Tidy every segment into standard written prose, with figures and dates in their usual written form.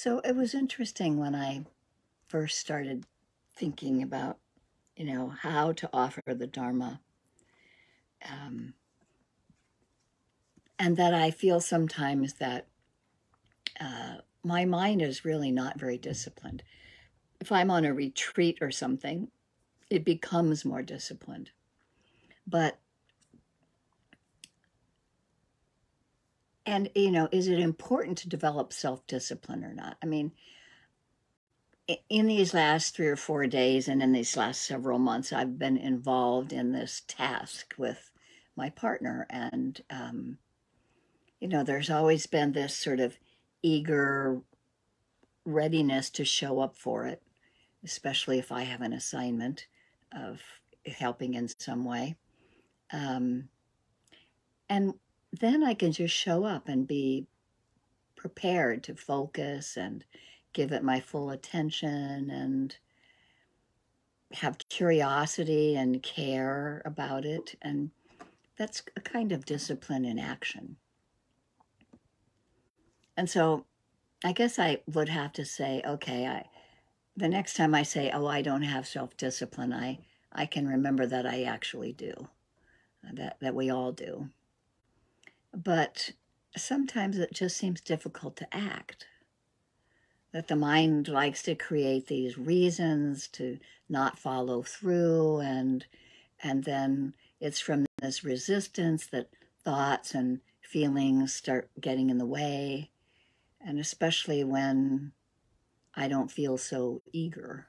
So it was interesting when I first started thinking about, how to offer the Dharma. Um, and that I feel sometimes that my mind is really not very disciplined. If I'm on a retreat or something, it becomes more disciplined. But, is it important to develop self-discipline or not? I mean, in these last 3 or 4 days and in these last several months, I've been involved in this task with my partner. And, there's always been this sort of eager readiness to show up for it, especially if I have an assignment of helping in some way. And then I can just show up and be prepared to focus and give it my full attention and have curiosity and care about it. And that's a kind of discipline in action. And so I guess I would have to say, okay, the next time I say, oh, I don't have self-discipline, I can remember that I actually do, that we all do. But sometimes it just seems difficult to act, that the mind likes to create these reasons to not follow through, and then it's from this resistance that thoughts and feelings start getting in the way, and especially when I don't feel so eager.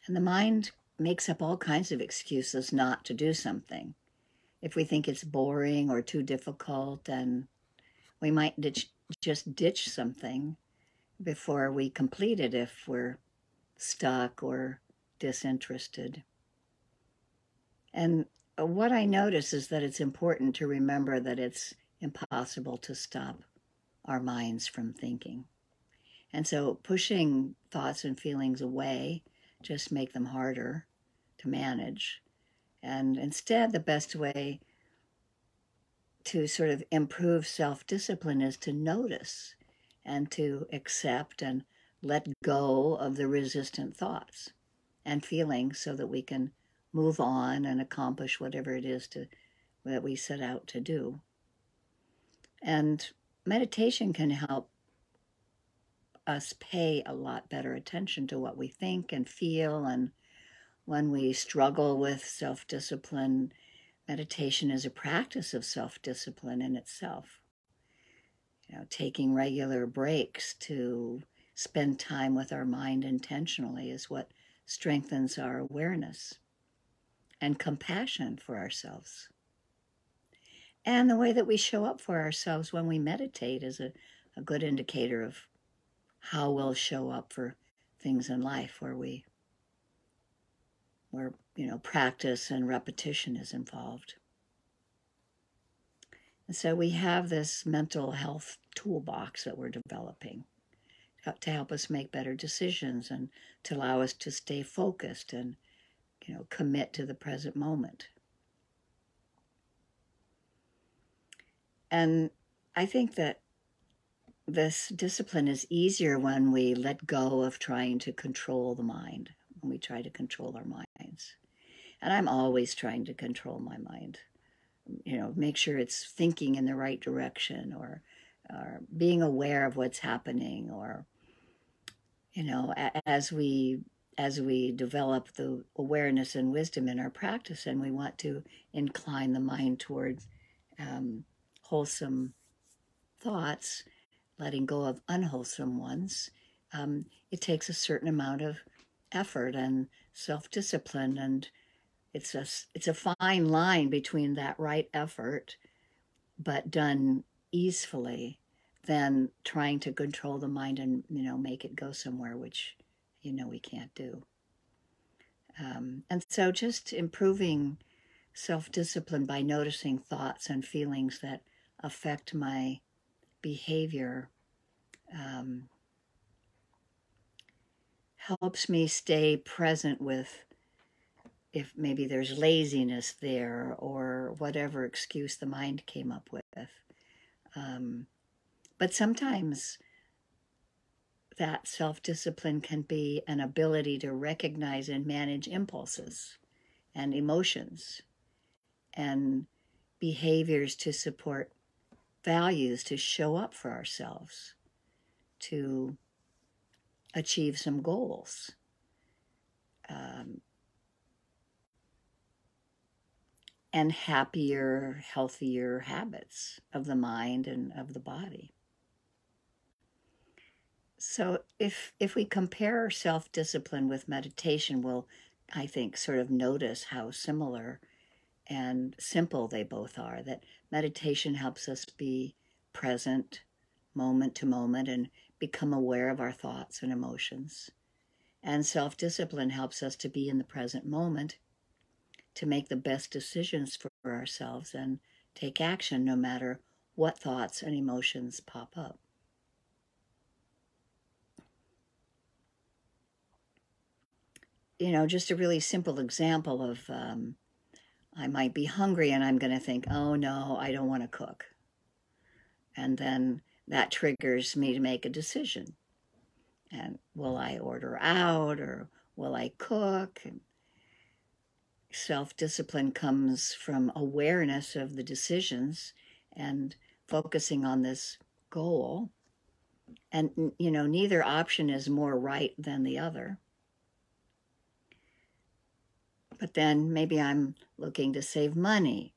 And the mind makes up all kinds of excuses not to do something. If we think it's boring or too difficult, then we might just ditch something before we complete it if we're stuck or disinterested. And what I notice is that it's important to remember that it's impossible to stop our minds from thinking. And so pushing thoughts and feelings away just make them harder to manage. And instead, the best way to sort of improve self-discipline is to notice and to accept and let go of the resistant thoughts and feelings so that we can move on and accomplish whatever it is that we set out to do. And meditation can help us pay a lot better attention to what we think and feel. And when we struggle with self-discipline, meditation is a practice of self-discipline in itself. Taking regular breaks to spend time with our mind intentionally is what strengthens our awareness and compassion for ourselves. And the way that we show up for ourselves when we meditate is a good indicator of how we'll show up for things in life where practice and repetition is involved. And so we have this mental health toolbox that we're developing to help us make better decisions and to allow us to stay focused and, commit to the present moment. And I think that this discipline is easier when we let go of trying to control the mind, when we try to control our minds. And I'm always trying to control my mind, make sure it's thinking in the right direction or being aware of what's happening, or, as we develop the awareness and wisdom in our practice and we want to incline the mind towards wholesome thoughts, letting go of unwholesome ones, it takes a certain amount of effort and self-discipline, and it's a fine line between that right effort, but done easefully, than trying to control the mind and make it go somewhere, which we can't do. And so just improving self-discipline by noticing thoughts and feelings that affect my behavior helps me stay present with if maybe there's laziness there or whatever excuse the mind came up with. But sometimes that self-discipline can be an ability to recognize and manage impulses and emotions and behaviors to support values, to show up for ourselves, to achieve some goals. And happier, healthier habits of the mind and of the body. So if we compare self-discipline with meditation, we'll, I think, sort of notice how similar and simple they both are, that meditation helps us be present moment to moment and become aware of our thoughts and emotions. And self-discipline helps us to be in the present moment, to make the best decisions for ourselves and take action no matter what thoughts and emotions pop up. You know, just a really simple example of I might be hungry and I'm going to think, oh no, I don't want to cook. And then that triggers me to make a decision. And will I order out or will I cook? And self-discipline comes from awareness of the decisions and focusing on this goal. And, you know, neither option is more right than the other. But then maybe I'm looking to save money,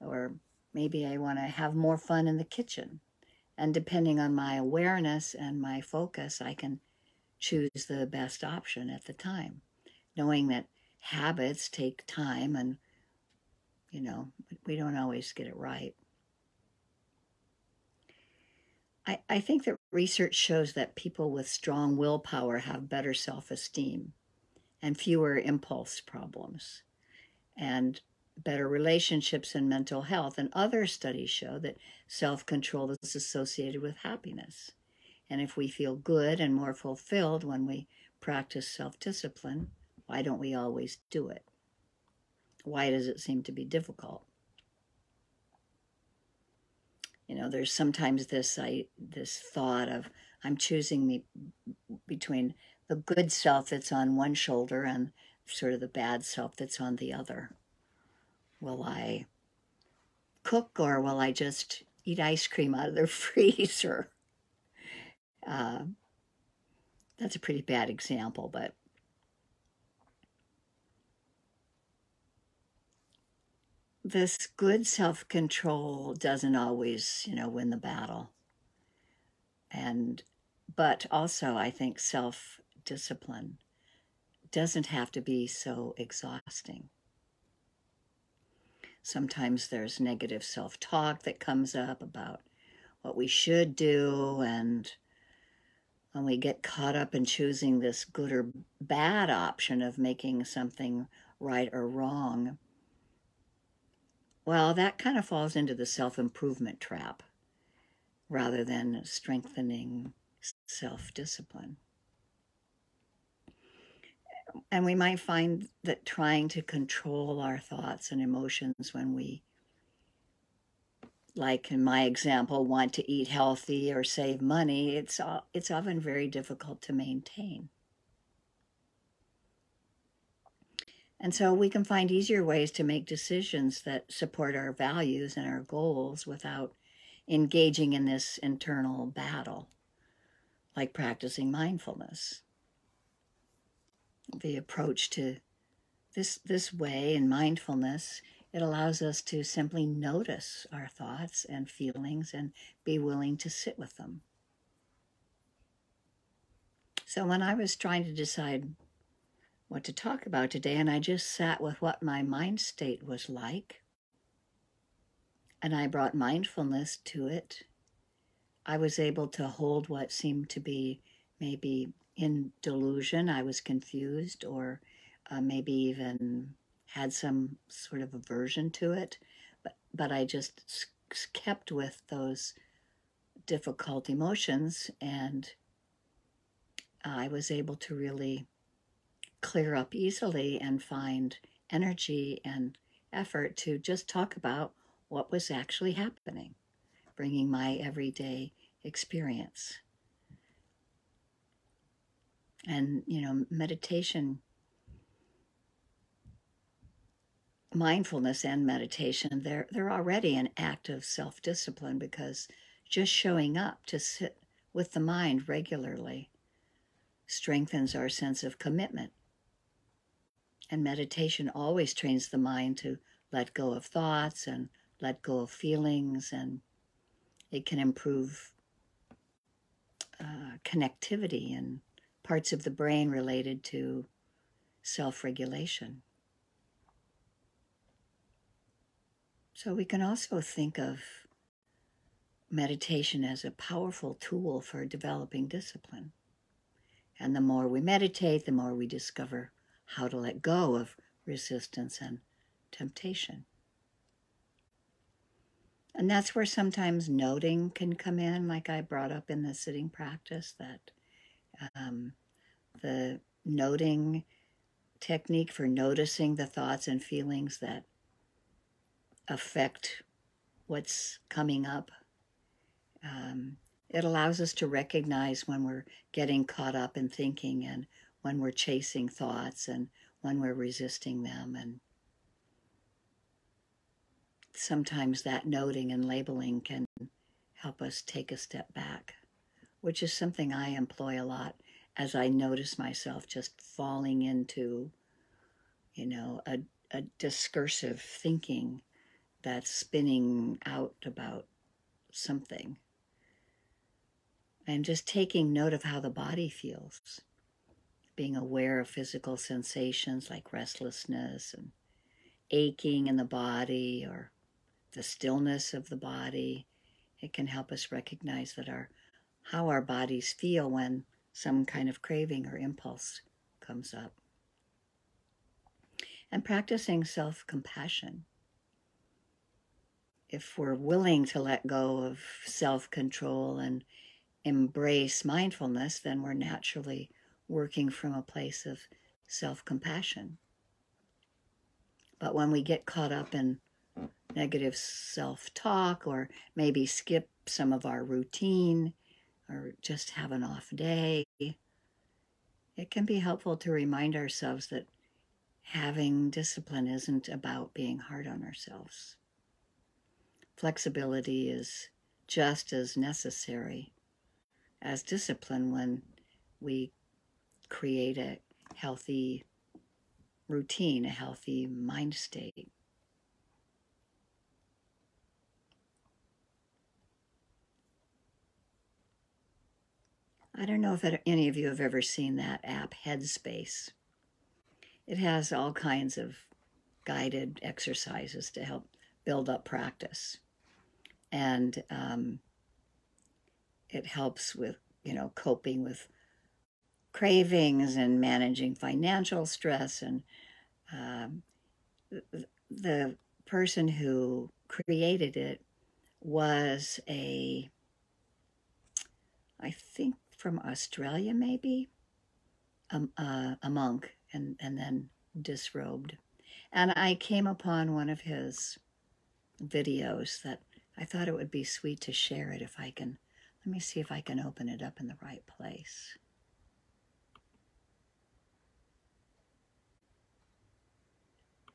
or maybe I want to have more fun in the kitchen. And depending on my awareness and my focus, I can choose the best option at the time, knowing that habits take time and, you know, we don't always get it right. I think that research shows that people with strong willpower have better self-esteem and fewer impulse problems and better relationships and mental health. And other studies show that self-control is associated with happiness. And if we feel good and more fulfilled when we practice self-discipline, why don't we always do it? Why does it seem to be difficult? You know, there's sometimes this thought of I'm choosing between the good self that's on one shoulder and sort of the bad self that's on the other. Will I cook or will I just eat ice cream out of the freezer? That's a pretty bad example, but this good self-control doesn't always, you know, win the battle. But also I think self-discipline doesn't have to be so exhausting. Sometimes there's negative self-talk that comes up about what we should do, and when we get caught up in choosing this good or bad option of making something right or wrong, well, that kind of falls into the self-improvement trap rather than strengthening self-discipline. And we might find that trying to control our thoughts and emotions when we, like in my example, want to eat healthy or save money, it's often very difficult to maintain. And so we can find easier ways to make decisions that support our values and our goals without engaging in this internal battle, like practicing mindfulness. The approach to this way in mindfulness, it allows us to simply notice our thoughts and feelings and be willing to sit with them. So when I was trying to decide what to talk about today, and I just sat with what my mind state was like, and I brought mindfulness to it, I was able to hold what seemed to be maybe in delusion. I was confused, or maybe even had some sort of aversion to it, but I just kept with those difficult emotions, and I was able to really clear up easily and find energy and effort to just talk about what was actually happening, bringing my everyday experience. And, meditation, mindfulness and meditation, they're already an act of self-discipline, because just showing up to sit with the mind regularly strengthens our sense of commitment. And meditation always trains the mind to let go of thoughts and let go of feelings, and it can improve connectivity and parts of the brain related to self-regulation. So we can also think of meditation as a powerful tool for developing discipline. And the more we meditate, the more we discover how to let go of resistance and temptation. And that's where sometimes noting can come in, like I brought up in the sitting practice, that the noting technique for noticing the thoughts and feelings that affect what's coming up. It allows us to recognize when we're getting caught up in thinking, and when we're chasing thoughts, and when we're resisting them. And sometimes that noting and labeling can help us take a step back, which is something I employ a lot as I notice myself just falling into, a discursive thinking that's spinning out about something. And just taking note of how the body feels, being aware of physical sensations like restlessness and aching in the body, or the stillness of the body. It can help us recognize that how our bodies feel when some kind of craving or impulse comes up. And practicing self-compassion. If we're willing to let go of self-control and embrace mindfulness, then we're naturally working from a place of self-compassion. But when we get caught up in negative self-talk, or maybe skip some of our routine, or just have an off day, it can be helpful to remind ourselves that having discipline isn't about being hard on ourselves. Flexibility is just as necessary as discipline when we create a healthy routine, a healthy mind state. I don't know if any of you have ever seen that app, Headspace. It has all kinds of guided exercises to help build up practice. And it helps with, coping with cravings and managing financial stress. And the person who created it was I think from Australia maybe, a monk, and then disrobed. And I came upon one of his videos that I thought it would be sweet to share it if I can. Let me see if I can open it up in the right place.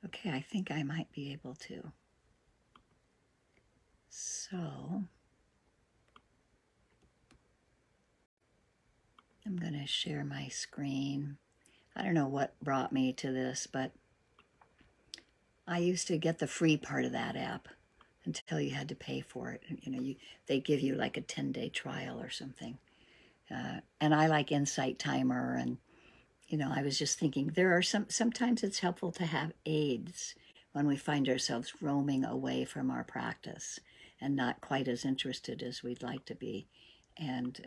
Okay, I think I might be able to. So I'm going to share my screen. I don't know what brought me to this, but I used to get the free part of that app until you had to pay for it. They give you like a 10-day trial or something. And I like Insight Timer, and I was just thinking there are sometimes it's helpful to have aids when we find ourselves roaming away from our practice and not quite as interested as we'd like to be. And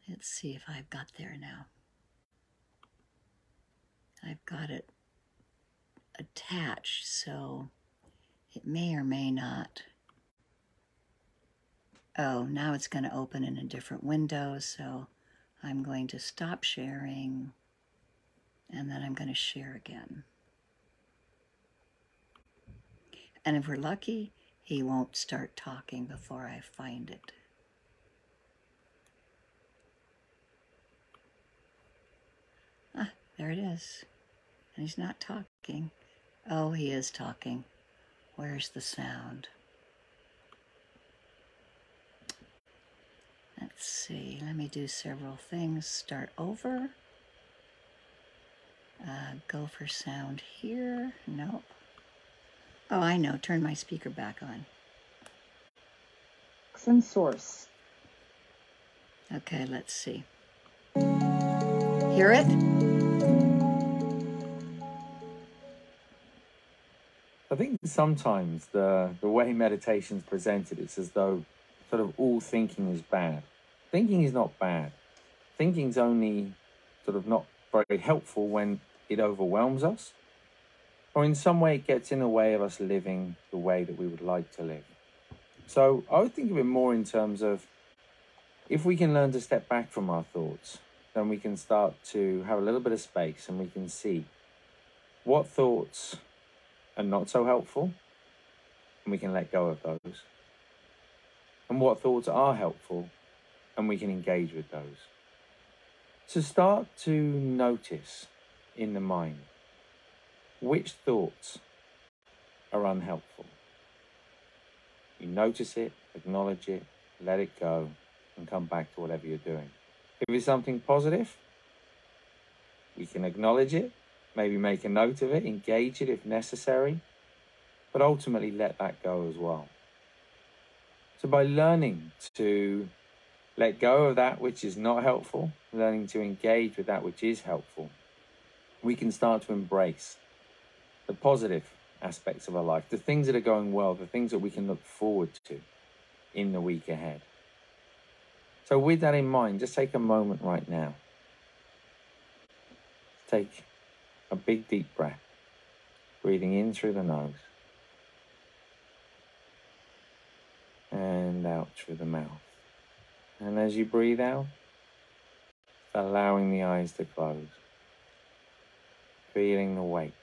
let's see if I've got there now. I've got it attached, so it may or may not. Oh, now it's going to open in a different window, so I'm going to stop sharing, and then I'm going to share again. And if we're lucky, he won't start talking before I find it. There it is. And he's not talking. Oh, he is talking. Where's the sound? Let's see. Let me do several things. Start over. Go for sound here. Nope. Oh, I know. Turn my speaker back on. And source. Okay, let's see. Hear it? I think sometimes the way meditation's presented, it's as though sort of all thinking is bad. Thinking is not bad. Thinking's only sort of not very helpful when it overwhelms us, or in some way it gets in the way of us living the way that we would like to live. So I would think of it more in terms of, if we can learn to step back from our thoughts, then we can start to have a little bit of space and we can see what thoughts are not so helpful, and we can let go of those. And what thoughts are helpful, and we can engage with those. So start to notice in the mind which thoughts are unhelpful. You notice it, acknowledge it, let it go, and come back to whatever you're doing. If it's something positive, we can acknowledge it, maybe make a note of it, engage it if necessary, but ultimately let that go as well. So by learning to let go of that which is not helpful, learning to engage with that which is helpful, we can start to embrace the positive aspects of our life, the things that are going well, the things that we can look forward to in the week ahead. So with that in mind, just take a moment right now. Take a big deep breath, breathing in through the nose and out through the mouth. And as you breathe out, allowing the eyes to close, feeling the weight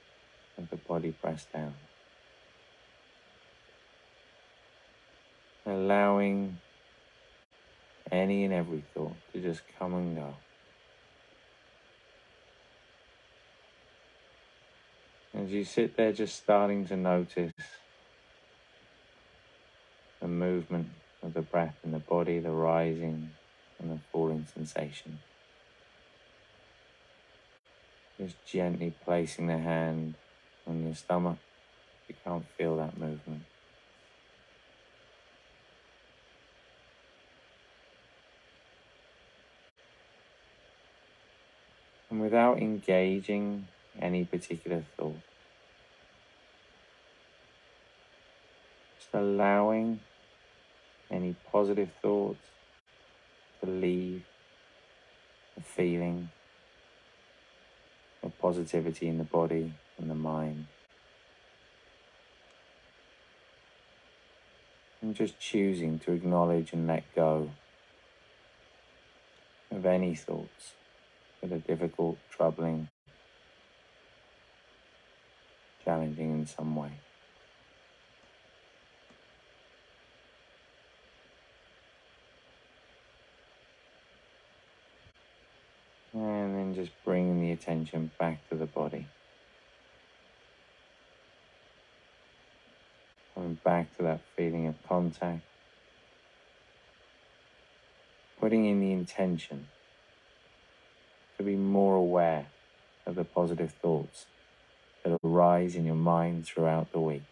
of the body pressed down, allowing any and every thought to just come and go. As you sit there, just starting to notice the movement of the breath in the body, the rising and the falling sensation. Just gently placing the hand on your stomach if you can't feel that movement. And without engaging any particular thought, just allowing any positive thoughts to leave, the feeling of positivity in the body and the mind. And just choosing to acknowledge and let go of any thoughts that are difficult, troubling, challenging in some way. And then just bringing the attention back to the body. Coming back to that feeling of contact. Putting in the intention to be more aware of the positive thoughts that arise in your mind throughout the week.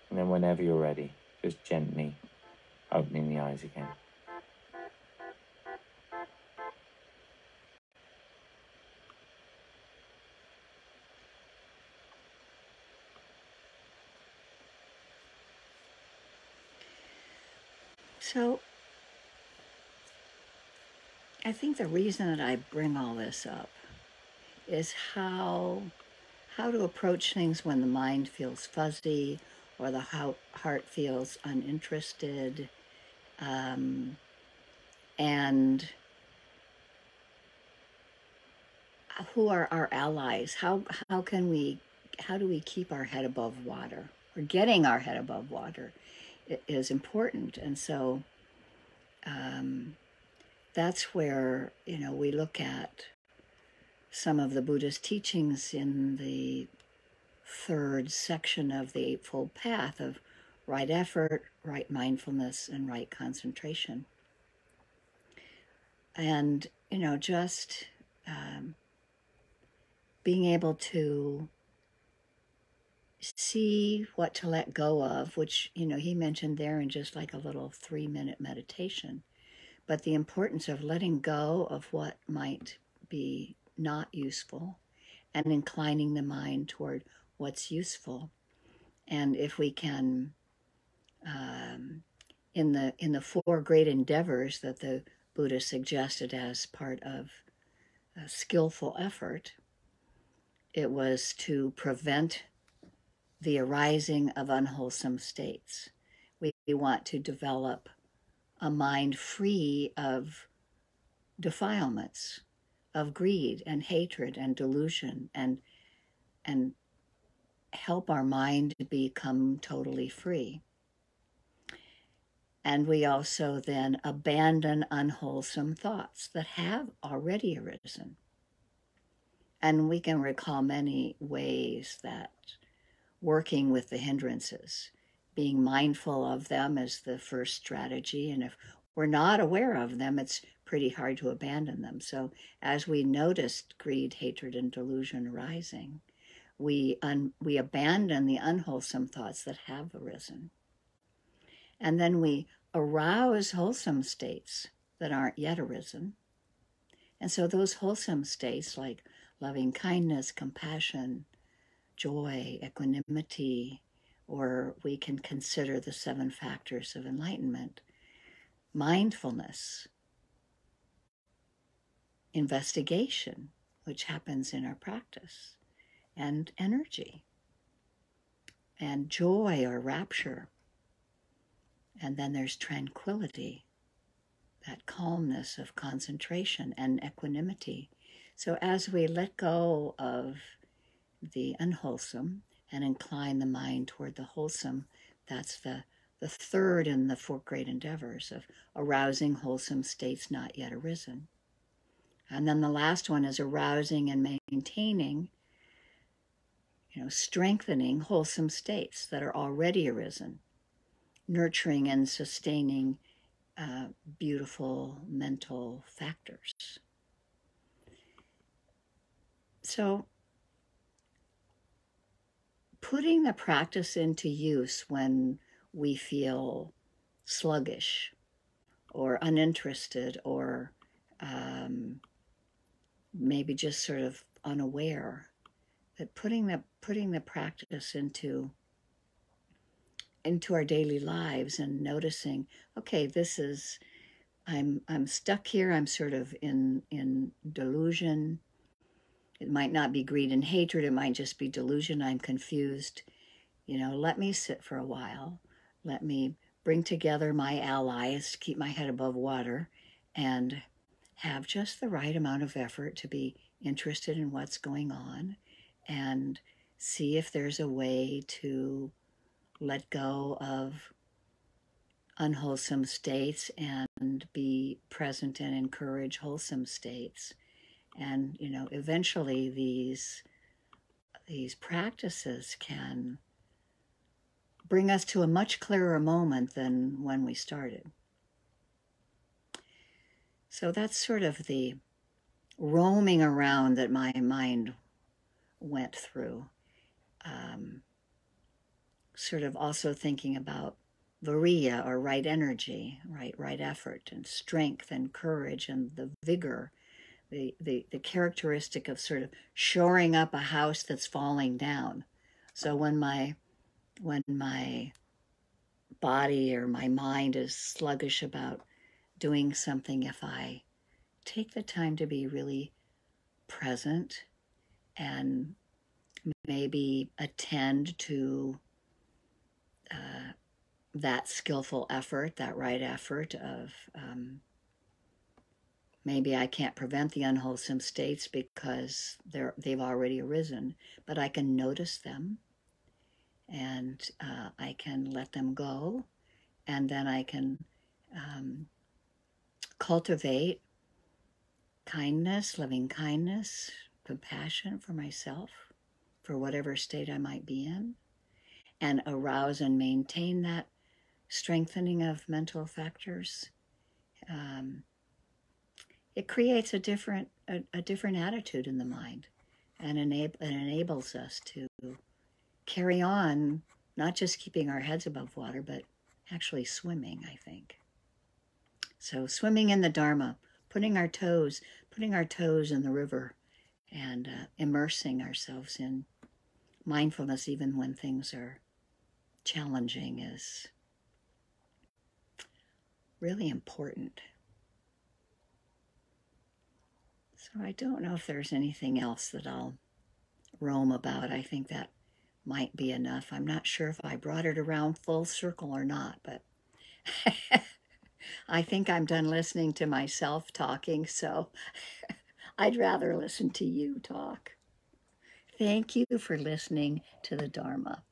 And then whenever you're ready, just gently opening the eyes again. So I think the reason that I bring all this up is how to approach things when the mind feels fuzzy or the heart feels uninterested, and who are our allies? How do we keep our head above water? Or getting our head above water is important, and so that's where we look at some of the Buddhist teachings in the third section of the Eightfold Path of right effort, right mindfulness, and right concentration. And, just being able to see what to let go of, which, he mentioned there in just like a little 3-minute meditation. But the importance of letting go of what might be not useful and inclining the mind toward what's useful. And if we can, in the 4 great endeavors that the Buddha suggested as part of skillful effort, it was to prevent the arising of unwholesome states. We want to develop a mind free of defilements, of greed and hatred and delusion, and help our mind to become totally free. And we also then abandon unwholesome thoughts that have already arisen. And we can recall many ways that working with the hindrances, being mindful of them is the first strategy. And if we're not aware of them, it's pretty hard to abandon them. So as we noticed greed, hatred, and delusion arising, we abandon the unwholesome thoughts that have arisen. And then we arouse wholesome states that aren't yet arisen. And so those wholesome states like loving kindness, compassion, joy, equanimity, or we can consider the 7 factors of enlightenment, mindfulness, investigation, which happens in our practice, and energy, and joy or rapture. And then there's tranquility, that calmness of concentration and equanimity. So as we let go of the unwholesome and incline the mind toward the wholesome, that's the third in the 4 great endeavors of arousing wholesome states not yet arisen. And then the last one is arousing and maintaining, strengthening wholesome states that are already arisen, nurturing and sustaining beautiful mental factors. So putting the practice into use when we feel sluggish or uninterested or maybe just sort of unaware, that putting the practice into our daily lives and noticing, okay, this is, I'm stuck here, I'm sort of in delusion. It might not be greed and hatred, it might just be delusion, I'm confused. Let me sit for a while. Let me bring together my allies to keep my head above water and have just the right amount of effort to be interested in what's going on and see if there's a way to let go of unwholesome states and be present and encourage wholesome states. And, eventually these practices can bring us to a much clearer moment than when we started. So that's sort of the roaming around that my mind went through. Sort of also thinking about viriya, or right energy, right effort and strength and courage and the vigor, the characteristic of sort of shoring up a house that's falling down. So when my body or my mind is sluggish about doing something, if I take the time to be really present and maybe attend to that skillful effort, that right effort of maybe I can't prevent the unwholesome states because they've already arisen, but I can notice them and I can let them go, and then I can cultivate kindness, loving kindness, compassion for myself, for whatever state I might be in, and arouse and maintain that strengthening of mental factors, it creates a different attitude in the mind, and enables us to carry on, not just keeping our heads above water, but actually swimming, I think. So swimming in the Dharma, putting our toes in the river, and immersing ourselves in mindfulness even when things are challenging is really important. So I don't know if there's anything else that I'll roam about. I think that might be enough. I'm not sure if I brought it around full circle or not, but I think I'm done listening to myself talking, so I'd rather listen to you talk. Thank you for listening to the Dharma.